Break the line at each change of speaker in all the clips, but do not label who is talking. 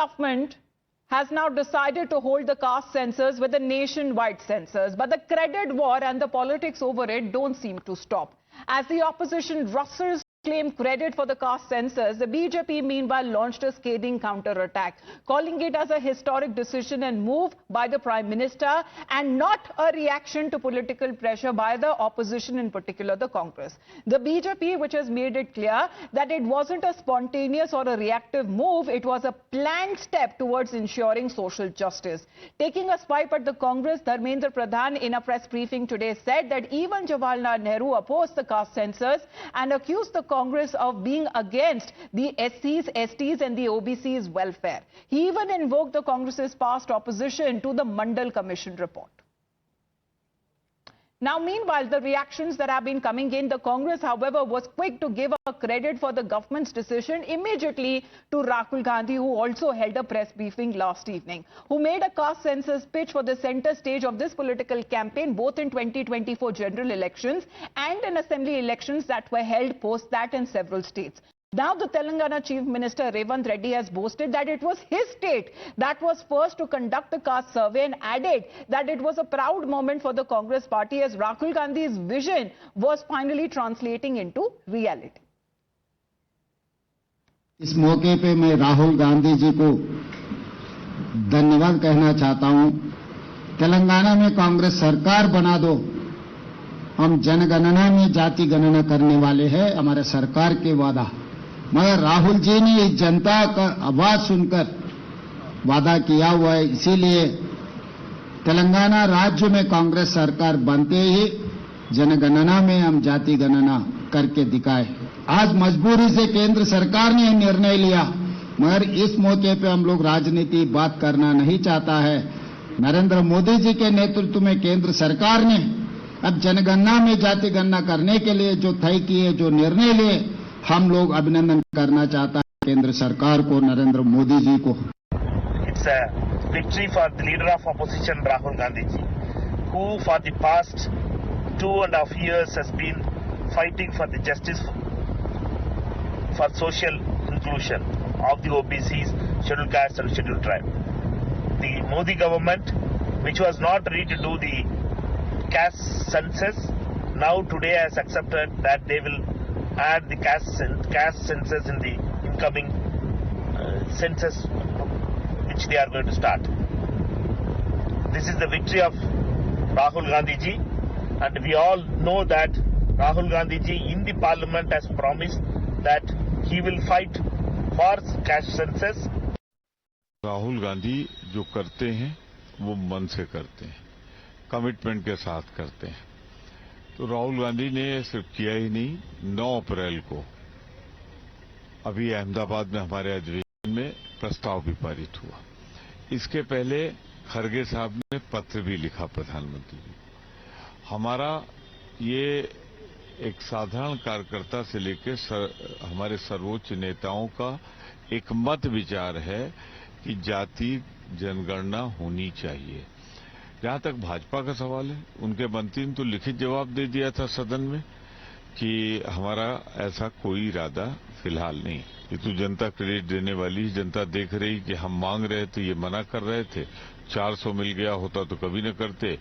government has now decided to hold the caste census with the nationwide census, but the credit war and the politics over it don't seem to stop. As the opposition rustles claim credit for the caste census, the BJP meanwhile launched a scathing counter-attack, calling it as a historic decision and move by the Prime Minister and not a reaction to political pressure by the opposition, in particular the Congress. The BJP, which has made it clear that it wasn't a spontaneous or a reactive move, it was a planned step towards ensuring social justice. Taking a swipe at the Congress, Dharmendra Pradhan in a press briefing today said that even Jawaharlal Nehru opposed the caste census and accused the Congress of being against the SCs, STs and the OBCs welfare. He even invoked the Congress's past opposition to the Mandal Commission report. Now, meanwhile, the reactions that have been coming in, the Congress, however, was quick to give a credit for the government's decision immediately to Rahul Gandhi, who also held a press briefing last evening, who made a caste census pitch for the center stage of this political campaign, both in 2024 general elections and in assembly elections that were held post that in several states. Now the Telangana Chief Minister Revanth Reddy has boasted that it was his state that was first to conduct the caste survey and added that it was a proud moment for the Congress party as Rahul Gandhi's vision was finally translating into reality.
इस मौके पे मैं राहुल गांधी जी को धन्यवाद कहना चाहता हूं। तेलंगाना में कांग्रेस सरकार बना दो, हम जनगणना में जाति गणना करने वाले हैं, हमारे सरकार के वादा। मगर राहुल जी ने इस जनता का आवाज सुनकर वादा किया हुआ है, इसीलिए तेलंगाना राज्य में कांग्रेस सरकार बनते ही जनगणना में हम जाति गणना करके दिखाए। आज मजबूरी से केंद्र सरकार ने निर्णय लिया, मगर इस मौके पे हम लोग राजनीति बात करना नहीं चाहता है। नरेंद्र मोदी जी के नेतृत्व में केंद्र सरकार ने अब जनगणना में जाति गणना करने के लिए जो तय किए, जो निर्णय लिए, हम लोग अभिनंदन करना चाहता है केंद्र सरकार को, नरेंद्र मोदी जी को।
It's a victory for the leader of opposition Rahul Gandhi ji, who for the past 2.5 years has been fighting for the justice for social inclusion of the OBCs, scheduled castes and scheduled tribe. The Modi government, which was not ready to do the caste census, now today has accepted that they will add the caste census in the incoming census which they are going to start. This is the victory of Rahul Gandhi ji, and we all know that Rahul Gandhi ji in the parliament has promised that he will fight for caste census.
Rahul Gandhi जो करते हैं वो मन से करते हैं, commitment के साथ करते हैं। तो राहुल गांधी ने सिर्फ किया ही नहीं, 9 अप्रैल को अभी अहमदाबाद में हमारे अधिवेशन में प्रस्ताव भी पारित हुआ। इसके पहले खरगे साहब ने पत्र भी लिखा प्रधानमंत्री जी को। हमारा ये एक साधारण कार्यकर्ता से लेकर हमारे सर्वोच्च नेताओं का एक मत विचार है कि जाति जनगणना होनी चाहिए। जहां तक भाजपा का सवाल है, उनके मंत्री ने तो लिखित जवाब दे दिया था सदन में कि हमारा ऐसा कोई इरादा फिलहाल नहीं। ये तो जनता क्रेडिट देने वाली, जनता देख रही कि हम मांग रहे थे, ये मना कर रहे थे। 400 मिल गया होता तो कभी न करते।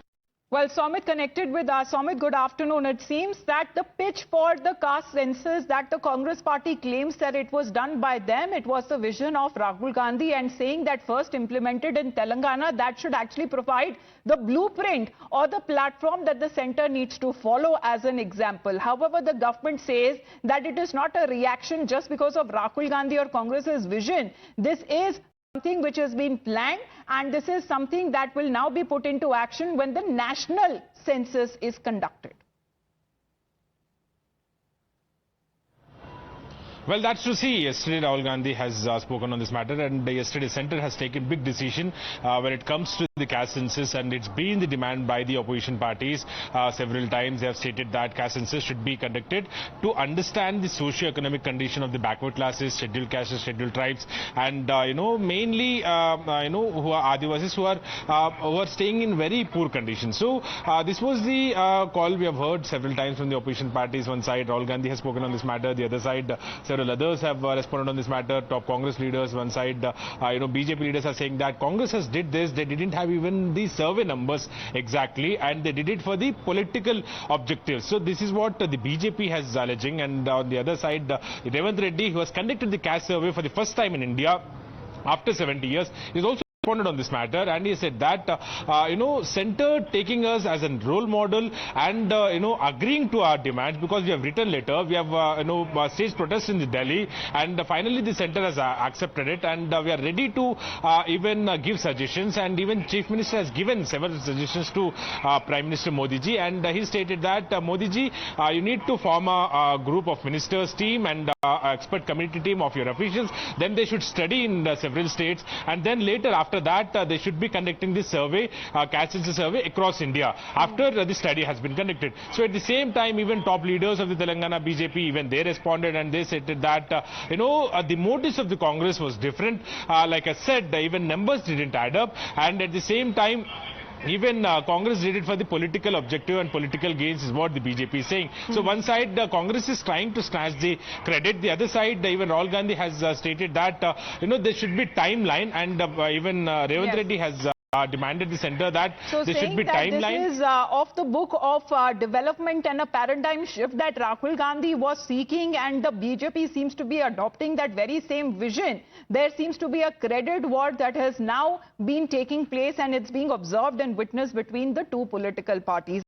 Well, Somit connected with us. Somit, good afternoon. It seems that the pitch for the caste census that the Congress party claims that it was done by them, it was the vision of Rahul Gandhi, and saying that first implemented in Telangana, that should actually provide the blueprint or the platform that the center needs to follow as an example. However, the government says that it is not a reaction just because of Rahul Gandhi or Congress's vision. This is something which has been planned, and this is something that will now be put into action when the national census is conducted.
Well, that's to see. Yesterday, Rahul Gandhi has spoken on this matter, and yesterday, Centre has taken big decision when it comes to the caste census, and it's been the demand by the opposition parties several times. They have stated that caste census should be conducted to understand the socio-economic condition of the backward classes, scheduled castes, scheduled tribes, and mainly who are Adivasis who are staying in very poor conditions. So this was the call we have heard several times from the opposition parties. One side, Rahul Gandhi has spoken on this matter. The other side, several others have responded on this matter. Top Congress leaders. One side, BJP leaders are saying that Congress has did this. They didn't have even the survey numbers exactly, and they did it for the political objectives. So this is what the BJP has alleging, and on the other side, Revant Reddy, who has conducted the caste survey for the first time in India after 70 years, is also responded on this matter, and he said that center taking us as a role model and agreeing to our demands, because we have written letter, we have staged protests in Delhi, and finally the center has accepted it, and we are ready to even give suggestions, and even Chief Minister has given several suggestions to Prime Minister Modi ji, and he stated that Modi ji, you need to form a group of ministers team and expert committee team of your officials, then they should study in several states, and then later after that they should be conducting this survey, caste census survey across India after the study has been conducted. So at the same time, even top leaders of the Telangana BJP, even they responded, and they said that the motives of the Congress was different. Like I said, even numbers didn't add up, and at the same time, even Congress did it for the political objective and political gains, is what the BJP is saying. So one side, Congress is trying to snatch the credit. The other side, even Rahul Gandhi has stated that there should be timeline, and even Revant Reddy has demanded the center that there should be timeline.
This is off the book of development and a paradigm shift that Rahul Gandhi was seeking, and the BJP seems to be adopting that very same vision. There seems to be a credit war that has now been taking place, and it's being observed and witnessed between the two political parties.